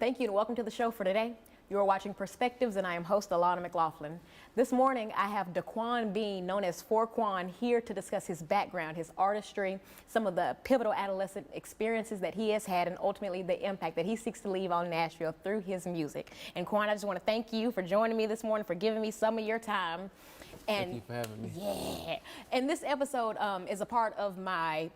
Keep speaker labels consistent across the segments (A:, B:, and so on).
A: Thank you and welcome to the show for today. You are watching Perspectives and I am host Alana McLaughlin. This morning I have DeQuan Bean, known as 4Quan, here to discuss his background, his artistry, some of the pivotal adolescent experiences that he has had, and ultimately the impact that he seeks to leave on Nashville through his music. And Quan, I just want to thank you for joining me this morning, for giving me some of your time.
B: And thank you for having me.
A: Yeah. And this episode is a part of my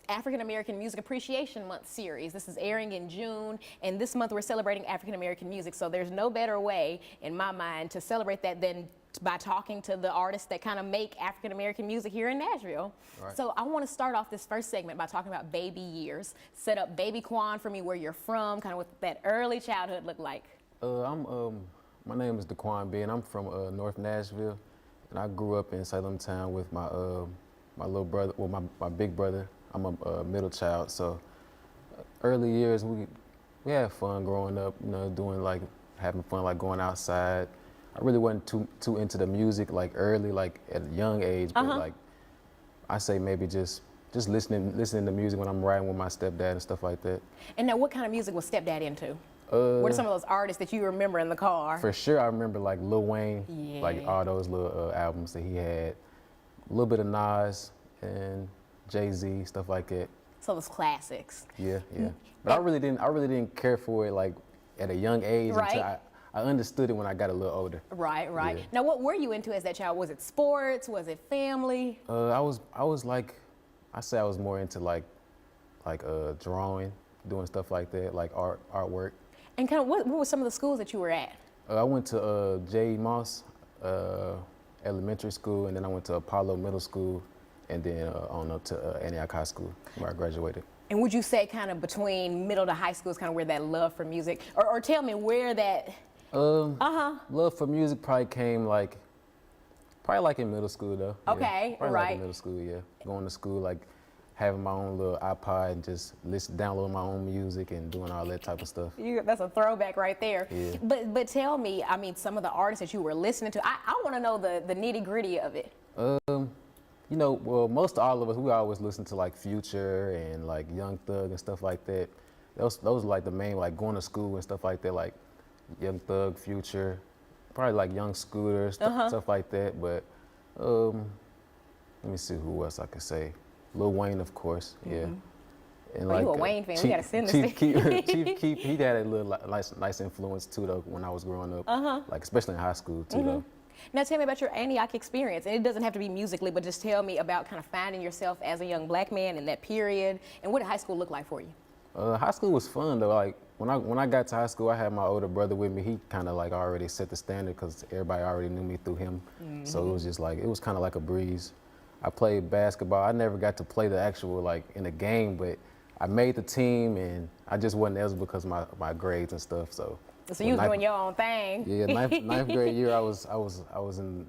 A: African American Music Appreciation Month series. This is airing in June, and this month we're celebrating African American music. So there's no better way, in my mind, to celebrate that than by talking to the artists that kind of make African American music here in Nashville. Right. So I want to start off this first segment by talking about baby years. Set up Baby Quan for me, where you're from, kind of what that early childhood looked like.
B: My name is DeQuan Bean. I'm from North Nashville, and I grew up in Salem Town with my my little brother, well, my big brother. I'm a middle child, so early years we had fun growing up, you know, having fun, like going outside. I really wasn't too into the music like early, like at a young age, but like I say maybe just listening to music when I'm riding with my stepdad and stuff like that.
A: And now, what kind of music was stepdad into? What are some of those artists that you remember in the car?
B: For sure, I remember like Lil Wayne, like all those little albums that he had. A little bit of Nas and Jay-Z, stuff like that.
A: So those classics.
B: Yeah. But I really didn't care for it like at a young age until I understood it when I got a little older.
A: Right.
B: Yeah.
A: Now, what were you into as that child? Was it sports? Was it family?
B: I was like, I say I was more into like drawing, doing stuff like that, like artwork.
A: And kind of what were some of the schools that you were at?
B: I went to J. Moss Elementary School, and then I went to Apollo Middle School, and then on up to Antioch High School, where I graduated.
A: And would you say kind of between middle to high school is kind of where that love for music, or tell me where that...
B: Love for music probably came probably like in middle school though.
A: Okay,
B: yeah. Probably
A: right.
B: Like in middle school, yeah. Going to school, like having my own little iPod and just downloading my own music and doing all that type of stuff.
A: That's a throwback right there.
B: Yeah.
A: But tell me, I mean, some of the artists that you were listening to, I want to know the nitty gritty of it.
B: You know, well, most all of us, we always listen to like Future and like Young Thug and stuff like that. Those were like the main, like going to school and stuff like that, like Young Thug, Future, probably like Young Scooter, stuff like that. But let me see who else I could say. Lil Wayne, of course, yeah. And
A: you a Wayne fan? We gotta send this.
B: Chief Keef, he had a little nice influence too, though, when I was growing up, like especially in high school too, though.
A: Now tell me about your Antioch experience, and it doesn't have to be musically, but just tell me about kind of finding yourself as a young black man in that period, and what did high school look like for you?
B: High school was fun though. Like when I got to high school, I had my older brother with me. He kind of like already set the standard because everybody already knew me through him. So it was just like, it was kind of like a breeze. I played basketball. I never got to play the actual like in the game, but I made the team, and I just wasn't eligible because of my grades and stuff. So
A: you was doing your own thing.
B: Yeah, ninth grade year, I was kind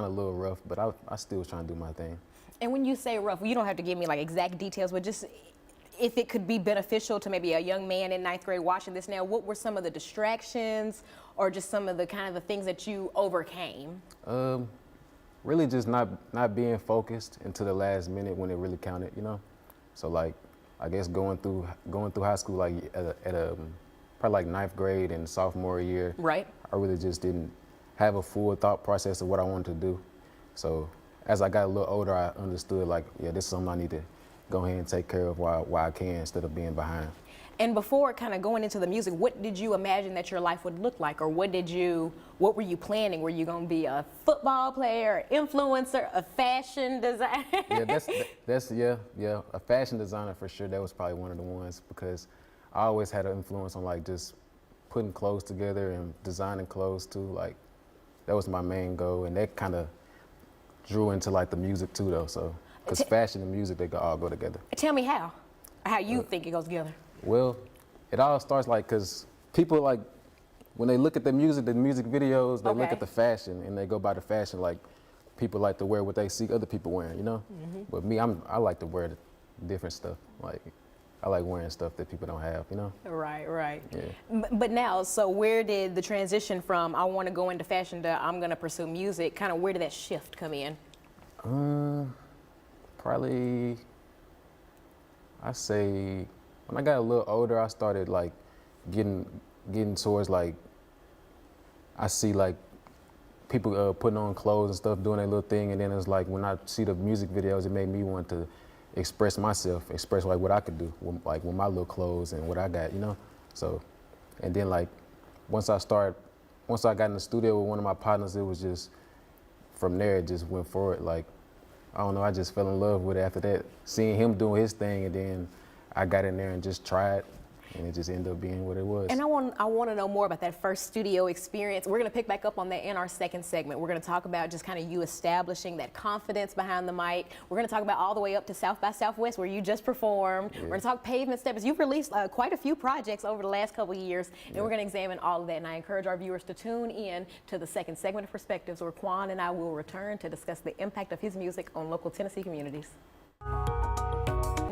B: of a little rough, but I still was trying to do my thing.
A: And when you say rough, you don't have to give me like exact details, but just if it could be beneficial to maybe a young man in ninth grade watching this now, what were some of the distractions or just some of the kind of the things that you overcame?
B: Really just not being focused until the last minute when it really counted, you know? So like, I guess going through high school like at probably like ninth grade and sophomore year,
A: right? I
B: really just didn't have a full thought process of what I wanted to do. So as I got a little older, I understood like, yeah, this is something I need to go ahead and take care of while I can instead of being behind.
A: And before kind of going into the music, what did you imagine that your life would look like, or what were you planning? Were you going to be a football player, influencer, a fashion designer?
B: Yeah, a fashion designer for sure. That was probably one of the ones, because I always had an influence on like just putting clothes together and designing clothes too. Like that was my main goal, and that kind of drew into like the music too though. So because fashion and music, they all go together.
A: Tell me how you think it goes together.
B: Well, it all starts like, because people like, when they look at the music videos, they look at the fashion and they go by the fashion. Like people like to wear what they see other people wearing, you know? But me, I like to wear different stuff. Like I like wearing stuff that people don't have, you know?
A: Right.
B: Yeah.
A: But now, so where did the transition from I want to go into fashion to I'm going to pursue music, kind of where did that shift come in?
B: Probably, I say, when I got a little older, I started like getting towards like I see like people putting on clothes and stuff, doing their little thing, and then it's like when I see the music videos, it made me want to express myself, express like what I could do, with my little clothes and what I got, you know. So, and then like once I got in the studio with one of my partners, it was just from there it just went forward. Like I don't know, I just fell in love with it after that, seeing him doing his thing, and then I got in there and just tried. And it just ended up being what it was.
A: And I want to know more about that first studio experience. We're going to pick back up on that in our second segment. We're going to talk about just kind of you establishing that confidence behind the mic. We're going to talk about all the way up to South by Southwest where you just performed. Yeah. We're going to talk pavement steppers. You've released quite a few projects over the last couple of years, and we're going to examine all of that. And I encourage our viewers to tune in to the second segment of Perspectives, where Quan and I will return to discuss the impact of his music on local Tennessee communities.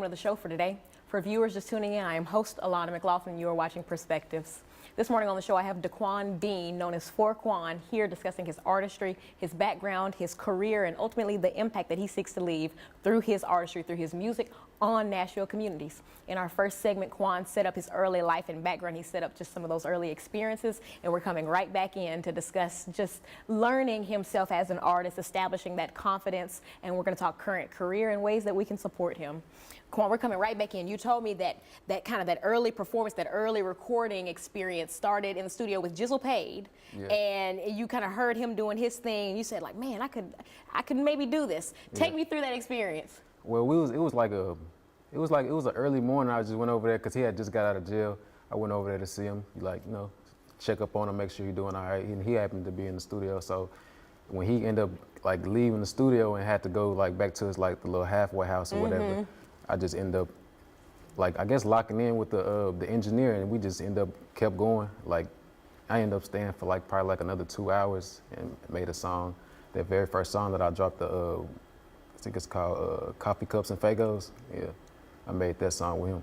A: Of the show for today. For viewers just tuning in, I am host Alana McLaughlin. You are watching Perspectives. This morning on the show, I have DeQuan Bean, known as For Quan, here discussing his artistry, his background, his career, and ultimately the impact that he seeks to leave through his artistry, through his music on Nashville communities. In our first segment, Quan set up his early life and background. He set up just some of those early experiences, and we're coming right back in to discuss just learning himself as an artist, establishing that confidence, and we're going to talk current career and ways that we can support him. Quan, we're coming right back in. You told me that that early performance, that early recording experience started in the studio with Jizzle Paid, and you kind of heard him doing his thing, and you said like, man, I could maybe do this. Take me through that experience.
B: Well, it was an early morning. I just went over there because he had just got out of jail. I went over there to see him, like, you know, check up on him, make sure he's doing all right. And he happened to be in the studio, so when he ended up like leaving the studio and had to go like back to his like the little halfway house or whatever, I just ended up like I guess locking in with the engineer, and we just kept going. Like I ended up staying for like probably like another 2 hours and made a song. That very first song that I dropped, I think it's called Coffee Cups and Fagos. Yeah, I made that song with him.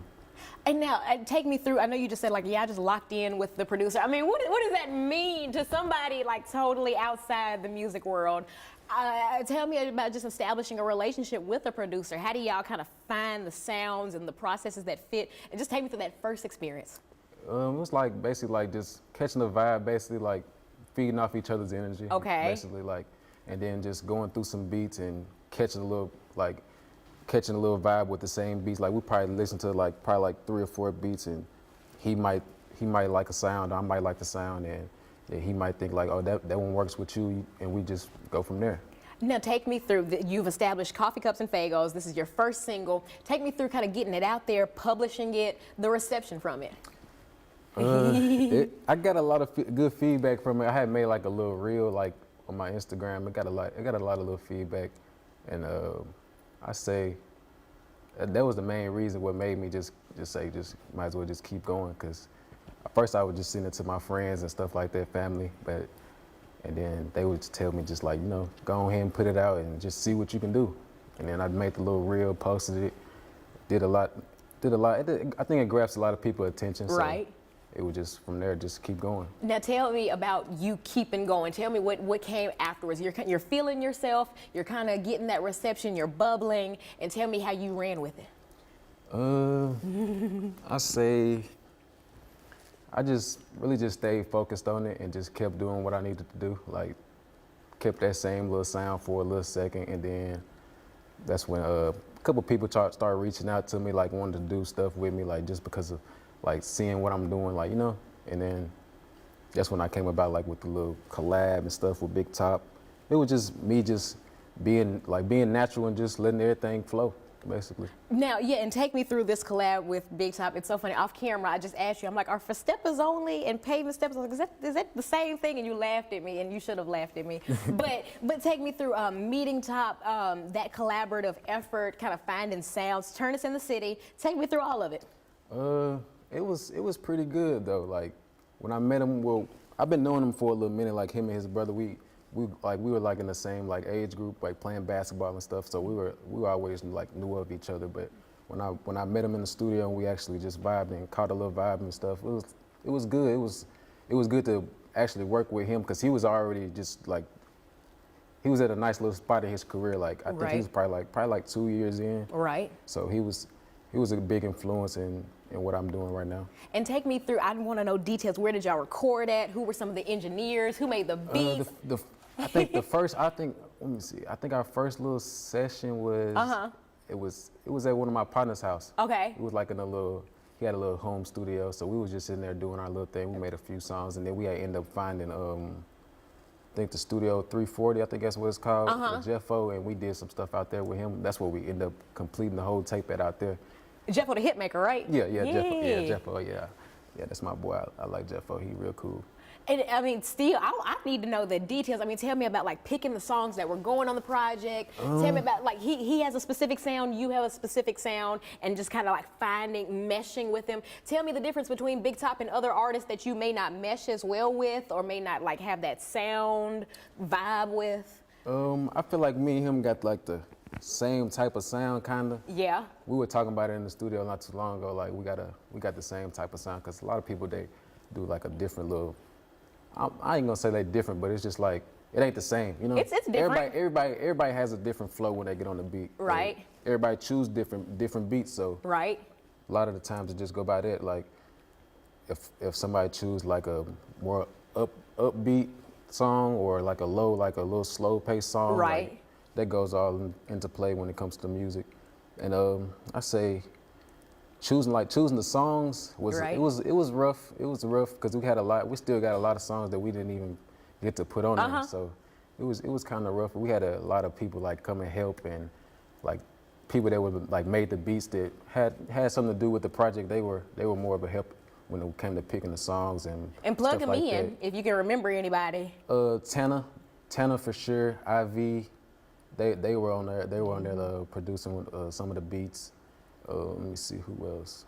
A: And now, take me through, I know you just said like, yeah, I just locked in with the producer. I mean, what does that mean to somebody like totally outside the music world? Tell me about just establishing a relationship with a producer. How do y'all kind of find the sounds and the processes that fit? And just take me through that first experience.
B: It was like basically like just catching the vibe, basically like feeding off each other's energy.
A: Okay.
B: Basically like, and then just going through some beats and catching a little vibe with the same beats. Like we probably listen to like probably like 3 or 4 beats, and he might like a sound, I might like the sound, and he might think like, oh, that one works with you, and we just go from there.
A: Now take me through, you've established Coffee Cups and Fagos. This is your first single. Take me through kind of getting it out there, publishing it, the reception from it.
B: I got a lot of good feedback from it. I had made like a little reel like on my Instagram. It got a lot of little feedback, and I say that was the main reason what made me just say might as well just keep going, because at first I would just send it to my friends and stuff like that, family, and then they would tell me just like, you know, go ahead and put it out and just see what you can do. And then I made the little reel, posted it, did a lot. I think it grabs a lot of people's attention.
A: Right.
B: So it would just, from there, just keep going.
A: Now tell me about you keeping going. Tell me what came afterwards. You're feeling yourself, you're kind of getting that reception, you're bubbling, and tell me how you ran with it.
B: I say I just really just stayed focused on it and just kept doing what I needed to do. Like kept that same little sound for a little second, and then that's when a couple people started reaching out to me, like wanting to do stuff with me, like just because of like seeing what I'm doing, like, you know. And then that's when I came about like with the little collab and stuff with Big Top. It was just me just being natural and just letting everything flow, basically.
A: Now, yeah, and take me through this collab with Big Top. It's so funny. Off camera, I just asked you, I'm like, are for steppers only and pavement steppers? I was like, is that the same thing? And you laughed at me, and you should have laughed at me. but take me through meeting Top, that collaborative effort, kind of finding sounds, Turn Us in the City. Take me through all of it.
B: It was pretty good though. Like when I met him, well, I've been knowing him for a little minute. Like him and his brother, we were like in the same like age group, like playing basketball and stuff. So we were always like knew of each other. But when I met him in the studio and we actually just vibed and caught a little vibe and stuff, it was good. It was good to actually work with him, because he was already just like, he was at a nice little spot in his career. Like I think he was probably like 2 years in.
A: Right.
B: So he was a big influence, and in what I'm doing right now.
A: And take me through, I want to know details. Where did y'all record at? Who were some of the engineers? Who made the beats?
B: I think let me see. I think our first little session was, it was at one of my partner's house.
A: Okay.
B: It was like in a little, he had a little home studio, so we was just in there doing our little thing. We made a few songs, and then we had ended up finding, I think the Studio 340, I think that's what it's called, with Jeffo, and we did some stuff out there with him. That's where we ended up completing the whole tape out there.
A: Jeffo the hitmaker, right?
B: Yeah, Jeffo, yeah, that's my boy. I like Jeffo. He real cool.
A: And I mean, still, I need to know the details. I mean, tell me about like picking the songs that were going on the project. Tell me about like he has a specific sound, you have a specific sound, and just kind of like meshing with him. Tell me the difference between Big Top and other artists that you may not mesh as well with, or may not like have that sound vibe with.
B: I feel like me and him got like the same type of sound, kinda.
A: Yeah.
B: We were talking about it in the studio not too long ago. Like we got the same type of sound, cause a lot of people they do like a different little. I ain't gonna say they're different, but it's just like it ain't the same, you know.
A: It's different.
B: Everybody has a different flow when they get on the beat.
A: Right.
B: Everybody choose different beats, so.
A: Right.
B: A lot of the times it just go by that. Like if somebody choose like a more upbeat song or like a little slow paced song.
A: Right.
B: Like, that goes all into play when it comes to music. And I say choosing the songs was
A: right.
B: it was rough. It was rough because we still got a lot of songs that we didn't even get to put on there. So it was kind of rough. We had a lot of people like come and help, and like people that would like made the beats that had something to do with the project. They were more of a help when it came to picking the songs and
A: plug
B: stuff
A: them
B: like
A: in if you can remember anybody.
B: Tanner for sure. IV, they were on there. They were on there producing some of the beats. Let me see who else.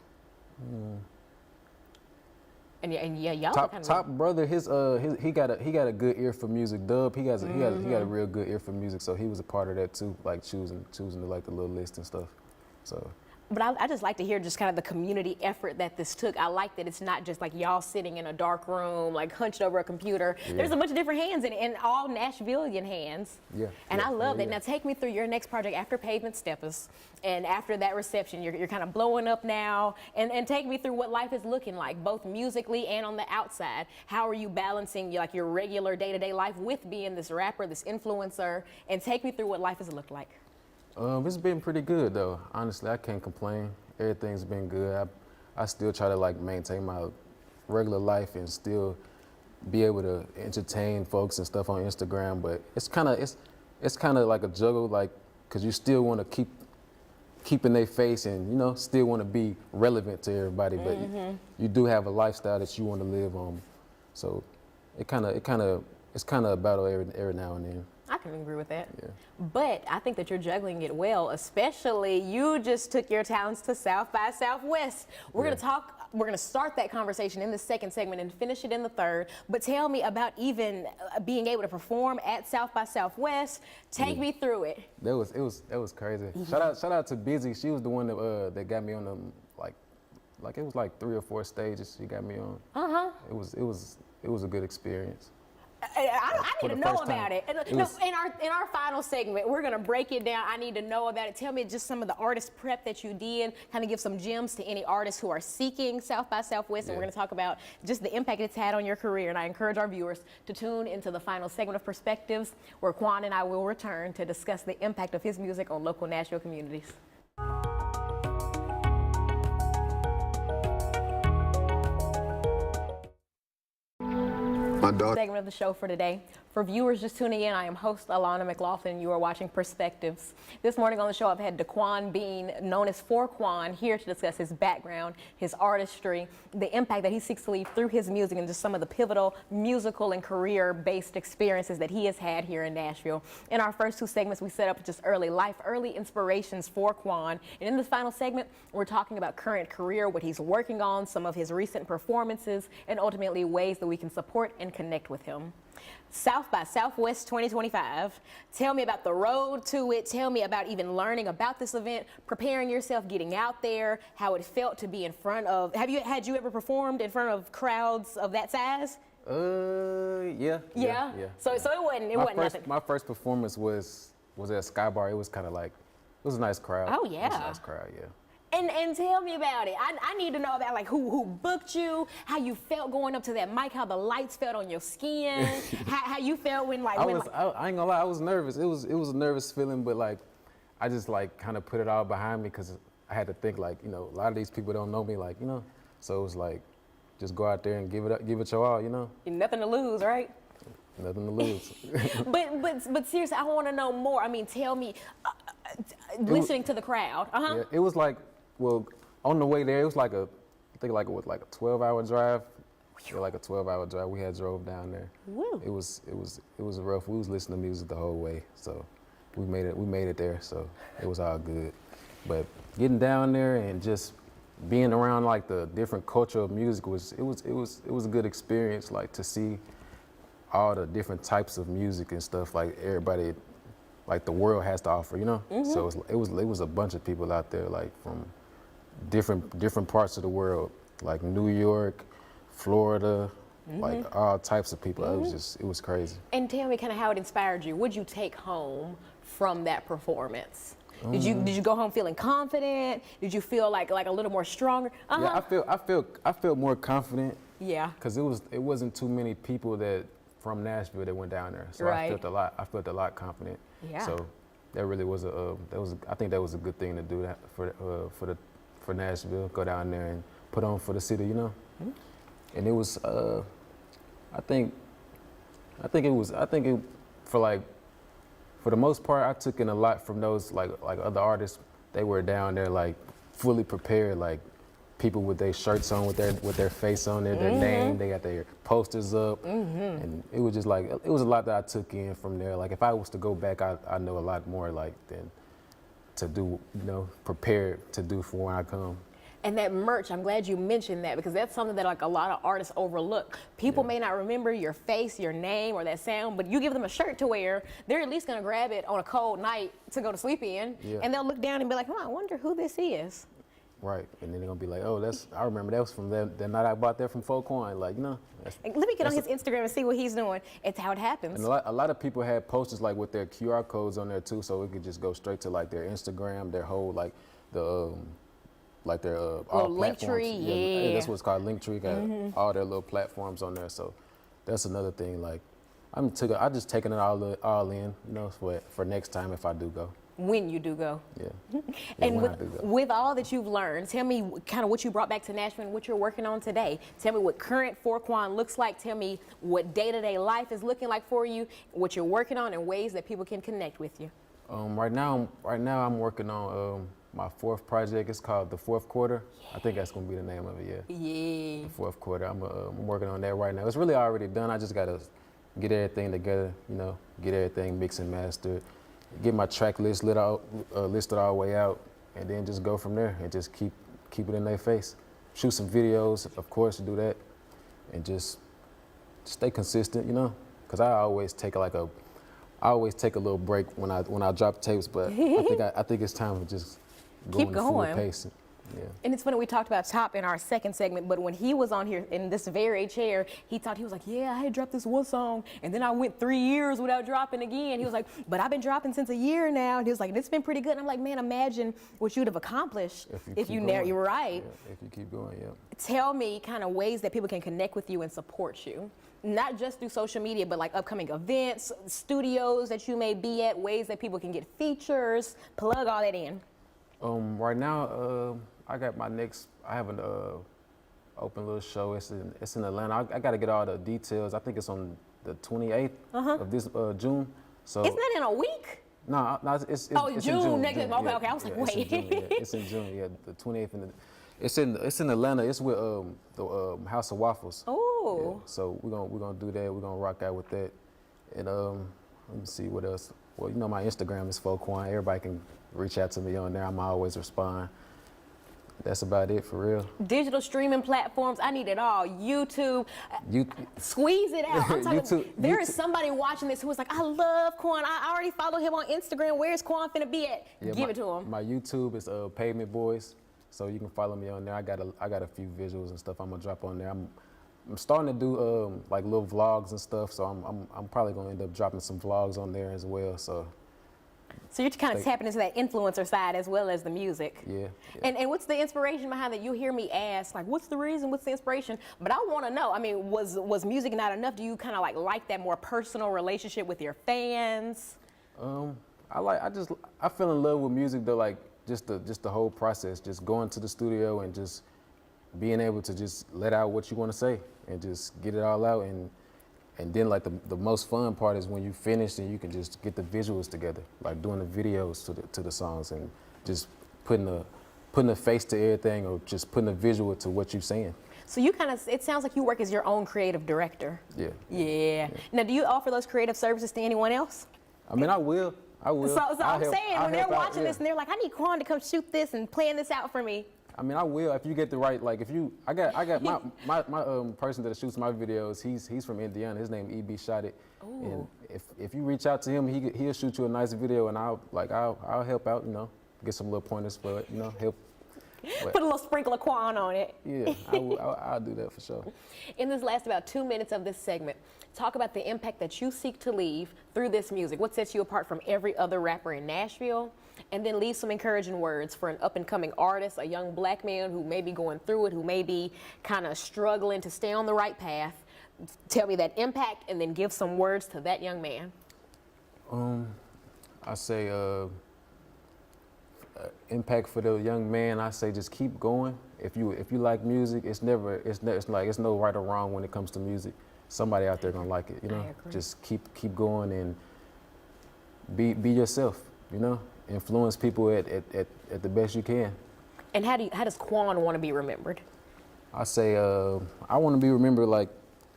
A: And yeah, y'all
B: Top brother. He got a good ear for music. Dub, he got a real good ear for music. So he was a part of that too, like choosing to like the little list and stuff. So.
A: But I just like to hear just kind of the community effort that this took. I like that it's not just like y'all sitting in a dark room, like hunched over a computer. Yeah. There's a bunch of different hands and all Nashvilleian hands.
B: Yeah.
A: And I love that. Now take me through your next project after Pavement Steppers. And after that reception, you're kind of blowing up now. And take me through what life is looking like, both musically and on the outside. How are you balancing like your regular day-to-day life with being this rapper, this influencer? And take me through what life has looked like.
B: It's been pretty good though. Honestly, I can't complain. Everything's been good. I still try to like maintain my regular life and still be able to entertain folks and stuff on Instagram. But it's kind of like a juggle, like, cause you still want to keep in their face and still want to be relevant to everybody. But you do have a lifestyle that you want to live on. So it's kind of a battle every now and then.
A: I can agree with that.
B: Yeah.
A: But I think that you're juggling it well, especially you just took your talents to South by Southwest. We're going to start that conversation in the second segment and finish it in the third. But tell me about even being able to perform at South by Southwest. Take me through it.
B: That was crazy. Shout out to Busy. She was the one that got me on the like it was like 3 or 4 stages she got me on. It was a good experience.
A: I need to know about it. In our final segment, we're gonna break it down. I need to know about it. Tell me just some of the artist prep that you did. Kind of give some gems to any artists who are seeking South by Southwest. And we're gonna talk about just the impact it's had on your career. And I encourage our viewers to tune into the final segment of Perspectives, where Quan and I will return to discuss the impact of his music on local Nashville communities. Segment of the show for today. For viewers just tuning in, I am host Alana McLaughlin. You are watching Perspectives. This morning on the show, I've had DeQuan Bean, known as 4Quan, here to discuss his background, his artistry, the impact that he seeks to leave through his music, and just some of the pivotal musical and career-based experiences that he has had here in Nashville. In our first 2 segments, we set up just early inspirations for Quan. And in this final segment, we're talking about current career, what he's working on, some of his recent performances, and ultimately ways that we can support and connect with him. South by Southwest 2025. Tell me about the road to it. Tell me about even learning about this event, preparing yourself, getting out there, how it felt to be in front of. Had you ever performed in front of crowds of that size?
B: Yeah.
A: So it wasn't nothing.
B: My first performance was at Sky Bar. It was kind of like, it was a nice crowd.
A: Oh yeah.
B: It was a nice crowd, yeah.
A: And tell me about it. I need to know about like who booked you, how you felt going up to that mic, how the lights felt on your skin, how you felt when like
B: I ain't gonna lie, I was nervous. It was a nervous feeling, but like I just like kind of put it all behind me because I had to think like, you know, a lot of these people don't know me, like, you know, so it was like just go out there and give it your all, you know.
A: Nothing to lose, right?
B: Nothing to lose.
A: but seriously, I want to know more. I mean, tell me, listening to the crowd.
B: Yeah, it was like, well, on the way there, it was like I think like it was like a 12-hour drive. Yeah, like a 12-hour drive. We had drove down there.
A: Woo.
B: It was rough. We was listening to music the whole way, so we made it there. So it was all good. But getting down there and just being around like the different culture of music was a good experience. Like to see all the different types of music and stuff like everybody, like the world has to offer, you know.
A: Mm-hmm.
B: So it was a bunch of people out there like from different parts of the world, like New York, Florida, like all types of people. It was crazy.
A: And tell me kind of how it inspired you. What'd you take home from that performance? Did you go home feeling confident? Did you feel like a little more stronger?
B: Yeah, I felt more confident.
A: Yeah.
B: Cause it wasn't too many people that from Nashville that went down there, so
A: Right.
B: I felt a lot confident.
A: Yeah.
B: So that really was I think that was a good thing to do that for Nashville. Go down there and put on for the city, you know. And it was I think for the most part I took in a lot from those like other artists. They were down there like fully prepared, like people with their shirts on with their face on there, their name, they got their posters up, and it was just like it was a lot that I took in from there. Like if I was to go back, I know a lot more like than to do, you know, prepare to do for when I come.
A: And that merch, I'm glad you mentioned that because that's something that like a lot of artists overlook. People may not remember your face, your name, or that sound, but you give them a shirt to wear, they're at least gonna grab it on a cold night to go to sleep in, and they'll look down and be like, I wonder who this is.
B: Right, and then they're gonna be like, oh, I remember that was from the night I bought that from Foquan, like, you know.
A: Let me get on his Instagram and see what he's doing. It's how it happens.
B: And a lot of people had posters like with their QR codes on there too, so it could just go straight to like their Instagram, their whole like the like their all
A: link
B: platforms.
A: tree, yeah.
B: That's what's called link tree. Got all their little platforms on there, so that's another thing. Like I just taking it all in, you know, for next time if I do go.
A: When you do go.
B: Yeah.
A: And with all that you've learned, tell me kind of what you brought back to Nashville and what you're working on today. Tell me what current Foquan looks like. Tell me what day-to-day life is looking like for you, what you're working on, and ways that people can connect with you.
B: Right now I'm working on my fourth project. It's called The Fourth Quarter. I think that's gonna be the name of it. Yeah.
A: Yeah.
B: The Fourth Quarter. I'm working on that right now. It's really already done. I just gotta get everything together. You know, get everything mixed and mastered. Get my track list listed all the way out, and then just go from there and just keep it in their face. Shoot some videos, of course, do that, and just stay consistent, you know. Cause I always take a little break when I drop tapes, but I think it's time to just go
A: Keep
B: in
A: going.
B: full pace. Yeah.
A: And it's funny, we talked about Top in our second segment, but when he was on here in this very chair, he was like, yeah, I had dropped this one song, and then I went 3 years without dropping again. He was like, but I've been dropping since a year now. And he was like, it's been pretty good. And I'm like, man, imagine what you'd have accomplished if you you're right.
B: Yeah, if you keep going, yeah.
A: Tell me kind of ways that people can connect with you and support you. Not just through social media, but like upcoming events, studios that you may be at, ways that people can get features, plug all that in.
B: Right now, I have an open little show. It's in Atlanta. I got to get all the details. I think it's on the 28th of this June. So
A: Isn't that in a week?
B: No, it's
A: June,
B: in June.
A: next.
B: June.
A: Okay,
B: Yeah,
A: okay. I was like,
B: yeah,
A: wait.
B: It's in June, yeah. It's in June. Yeah, the 28th. It's in Atlanta. It's with the House of Waffles.
A: Oh.
B: Yeah, so we're gonna do that. We're gonna rock out with that. And let me see what else. Well, you know my Instagram is Foquan. Everybody can reach out to me on there. I'm always respond. That's about it for real.
A: Digital streaming platforms, I need it all. YouTube, squeeze it out. I'm talking, there is somebody watching this who was like, I love Quan. I already follow him on Instagram. Where's Quan finna be at?
B: Yeah,
A: Give it to him.
B: My YouTube is Pavement Boys, so you can follow me on there. I got a few visuals and stuff I'm gonna drop on there. I'm starting to do like little vlogs and stuff, so I'm probably gonna end up dropping some vlogs on there as well. So
A: So you're kind of tapping into that influencer side as well as the music.
B: Yeah.
A: And what's the inspiration behind that? You hear me ask, like, what's the reason? What's the inspiration? But I want to know, I mean, was music not enough? Do you kind of like that more personal relationship with your fans?
B: I fell in love with music though, like just the whole process, just going to the studio and just being able to just let out what you want to say and just get it all out. And then like the most fun part is when you finish and you can just get the visuals together, like doing the videos to the songs and just putting a face to everything or just putting a visual to what you're saying.
A: So you kind of, it sounds like you work as your own creative director.
B: Yeah.
A: Now, do you offer those creative services to anyone else?
B: I mean, I will.
A: So I'm saying, when they're watching this and they're like, I need Quan to come shoot this and plan this out for me.
B: I mean, I will if you get the right, like I got my person that shoots my videos, he's from Indiana. His name E.B. Shot It. And if you reach out to him, he'll shoot you a nice video and I'll help out, you know, get some little pointers for it, you know, help.
A: Put a little sprinkle of Quan on it.
B: Yeah, I'll do that for sure.
A: In this last about 2 minutes of this segment, talk about the impact that you seek to leave through this music. What sets you apart from every other rapper in Nashville? And then leave some encouraging words for an up-and-coming artist, a young black man who may be going through it, who may be kind of struggling to stay on the right path. Tell me that impact and then give some words to that young man.
B: I say impact for the young man. I say just keep going. If you like music, it's no right or wrong when it comes to music. Somebody out there gonna like it, you know. Just keep going and be yourself, you know. Influence people at the best you can.
A: And how does Quan want to be remembered?
B: I say I want to be remembered like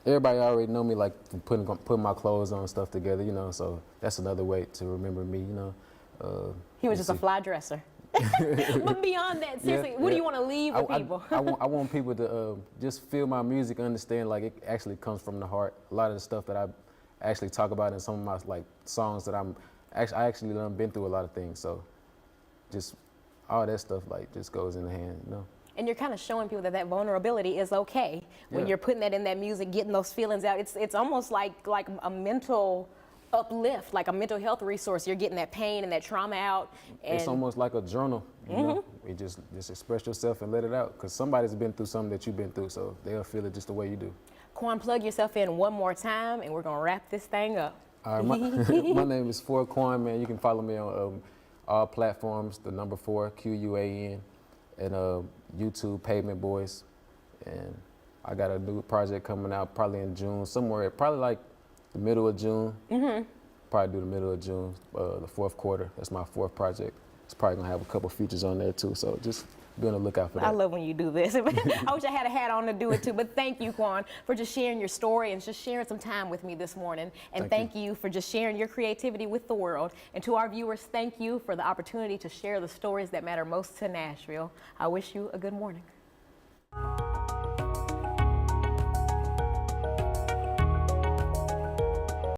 B: everybody already know me, like from putting my clothes on and stuff together, you know. So that's another way to remember me, you know.
A: He was just a fly dresser. But beyond that, seriously, what do you want to leave with people?
B: I want people to just feel my music, understand like it actually comes from the heart. A lot of the stuff that I actually talk about in some of my like songs that I actually done been through a lot of things. So just all that stuff like just goes in the hand, you know.
A: And you're kind of showing people that vulnerability is okay when you're putting that in that music, getting those feelings out. It's almost like a mental uplift, like a mental health resource. You're getting that pain and that trauma out. And
B: it's almost like a journal, you know. You just express yourself and let it out, because somebody's been through something that you've been through, so they'll feel it just the way you do.
A: Quan, plug yourself in one more time, and we're gonna wrap this thing up.
B: All right, my name is Quan, man. You can follow me on all platforms, the number 4, QUAN, and YouTube, Pavement Boys. And I got a new project coming out probably in June, somewhere, probably like the middle of June. Probably do the middle of June, the 4th quarter. That's my 4th project. It's probably gonna have a couple features on there too, so just be on the lookout for that.
A: I love when you do this. I wish I had a hat on to do it too, but thank you, Quan, for just sharing your story and just sharing some time with me this morning. And thank you for just sharing your creativity with the world. And to our viewers, thank you for the opportunity to share the stories that matter most to Nashville. I wish you a good morning.